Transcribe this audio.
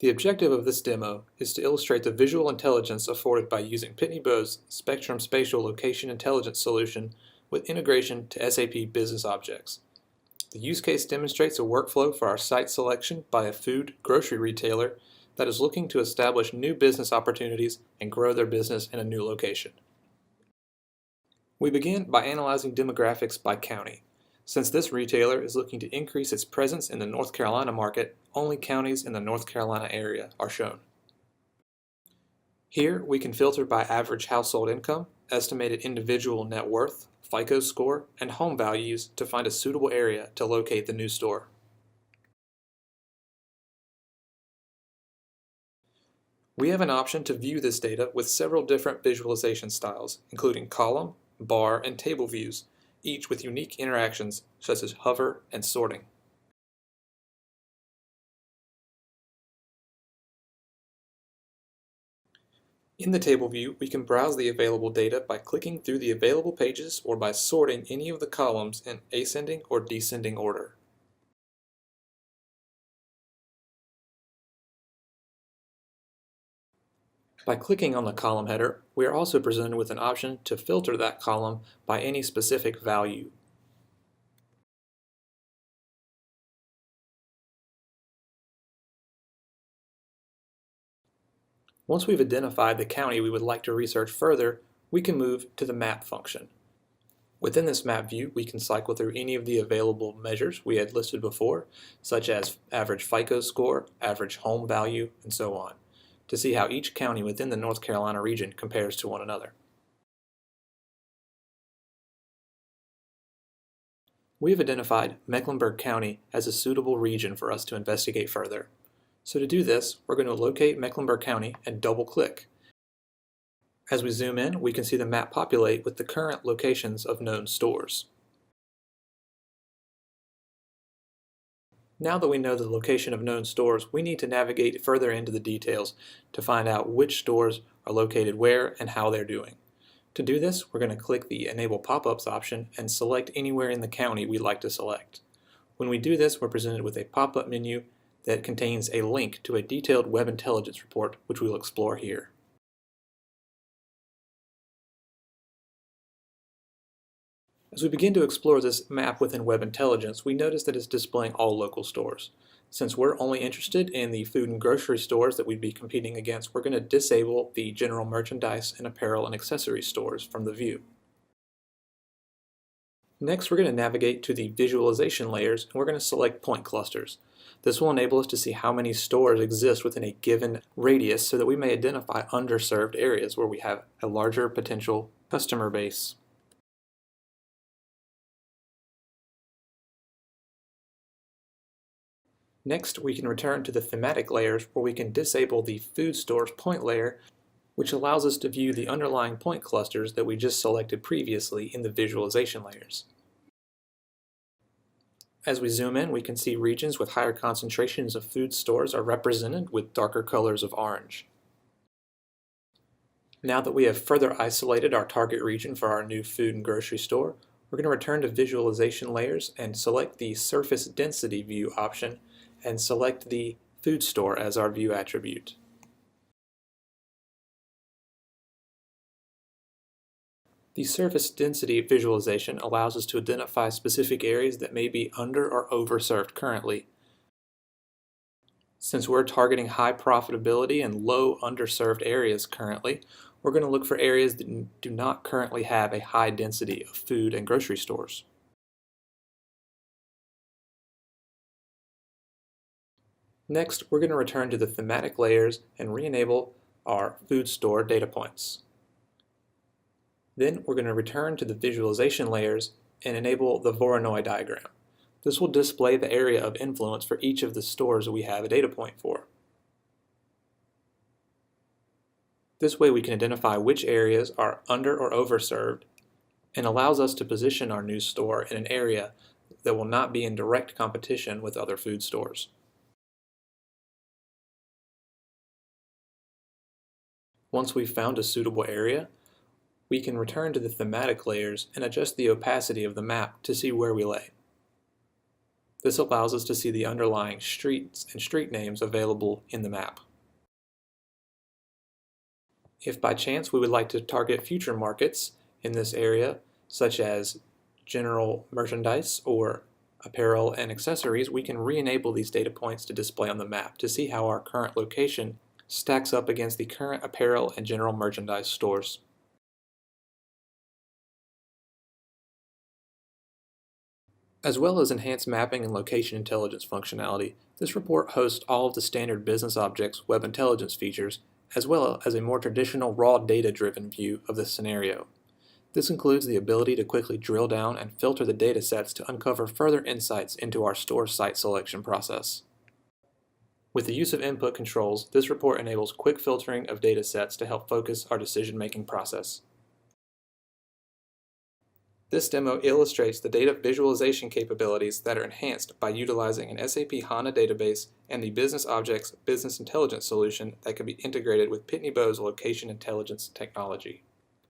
The objective of this demo is to illustrate the visual intelligence afforded by using Pitney Bowes' Spectrum Spatial Location Intelligence solution with integration to SAP BusinessObjects. The use case demonstrates a workflow for our site selection by a food grocery retailer that is looking to establish new business opportunities and grow their business in a new location. We begin by analyzing demographics by county. Since this retailer is looking to increase its presence in the North Carolina market, only counties in the North Carolina area are shown. Here we can filter by average household income, estimated individual net worth, FICO score, and home values to find a suitable area to locate the new store. We have an option to view this data with several different visualization styles, including column, bar, and table views, each with unique interactions such as hover and sorting. In the table view, we can browse the available data by clicking through the available pages or by sorting any of the columns in ascending or descending order. By clicking on the column header, we are also presented with an option to filter that column by any specific value. Once we've identified the county we would like to research further, we can move to the map function. Within this map view, we can cycle through any of the available measures we had listed before, such as average FICO score, average home value, and so on, to see how each county within the North Carolina region compares to one another. We have identified Mecklenburg County as a suitable region for us to investigate further. So to do this, we're going to locate Mecklenburg County and double-click. As we zoom in, we can see the map populate with the current locations of known stores. Now that we know the location of known stores, we need to navigate further into the details to find out which stores are located where and how they're doing. To do this, we're going to click the Enable Pop-ups option and select anywhere in the county we'd like to select. When we do this, we're presented with a pop-up menu that contains a link to a detailed web intelligence report, which we'll explore here. As we begin to explore this map within Web Intelligence, we notice that it's displaying all local stores. Since we're only interested in the food and grocery stores that we'd be competing against, we're going to disable the general merchandise and apparel and accessory stores from the view. Next, we're going to navigate to the visualization layers, and we're going to select point clusters. This will enable us to see how many stores exist within a given radius so that we may identify underserved areas where we have a larger potential customer base. Next, we can return to the thematic layers where we can disable the food stores point layer, which allows us to view the underlying point clusters that we just selected previously in the visualization layers. As we zoom in, we can see regions with higher concentrations of food stores are represented with darker colors of orange. Now that we have further isolated our target region for our new food and grocery store, we're going to return to visualization layers and select the surface density view option and select the food store as our view attribute. The surface density visualization allows us to identify specific areas that may be under or overserved currently. Since we're targeting high profitability and low underserved areas currently, we're going to look for areas that do not currently have a high density of food and grocery stores. Next, we're going to return to the thematic layers and re-enable our food store data points. Then we're going to return to the visualization layers and enable the Voronoi diagram. This will display the area of influence for each of the stores we have a data point for. This way we can identify which areas are under or overserved and allows us to position our new store in an area that will not be in direct competition with other food stores. Once we've found a suitable area, we can return to the thematic layers and adjust the opacity of the map to see where we lay. This allows us to see the underlying streets and street names available in the map. If by chance we would like to target future markets in this area, such as general merchandise or apparel and accessories, we can re-enable these data points to display on the map to see how our current location stacks up against the current apparel and general merchandise stores. As well as enhanced mapping and location intelligence functionality, this report hosts all of the standard BusinessObjects web intelligence features, as well as a more traditional raw data-driven view of the scenario. This includes the ability to quickly drill down and filter the data sets to uncover further insights into our store site selection process. With the use of input controls, this report enables quick filtering of data sets to help focus our decision-making process. This demo illustrates the data visualization capabilities that are enhanced by utilizing an SAP HANA database and the BusinessObjects business intelligence solution that can be integrated with Pitney Bowes location intelligence technology.